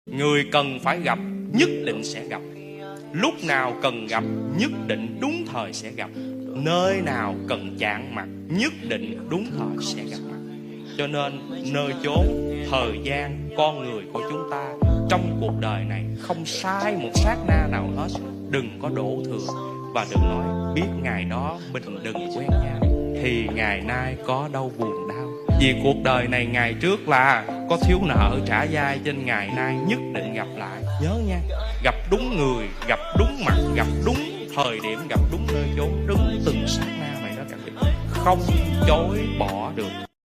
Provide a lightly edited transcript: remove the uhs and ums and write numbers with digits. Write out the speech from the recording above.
Người cần phải gặp nhất định sẽ gặp. Lúc nào cần gặp nhất định đúng thời sẽ gặp. Nơi nào cần chạm mặt nhất định đúng thời sẽ gặp mặt. Cho nên nơi chốn, thời gian, con người của chúng ta trong cuộc đời này không sai một sát na nào hết. Đừng có đổ thừa. Và đừng nói biết ngày đó mình đừng quen nhau thì ngày nay có đâu buồn đau. Vì cuộc đời này ngày trước là có thiếu nợ trả dai, trên ngày nay nhất định gặp lại. Nhớ nha, gặp đúng người, gặp đúng mặt, gặp đúng thời điểm, gặp đúng nơi chốn, đúng từng sát na này đó các vị, không chối bỏ được.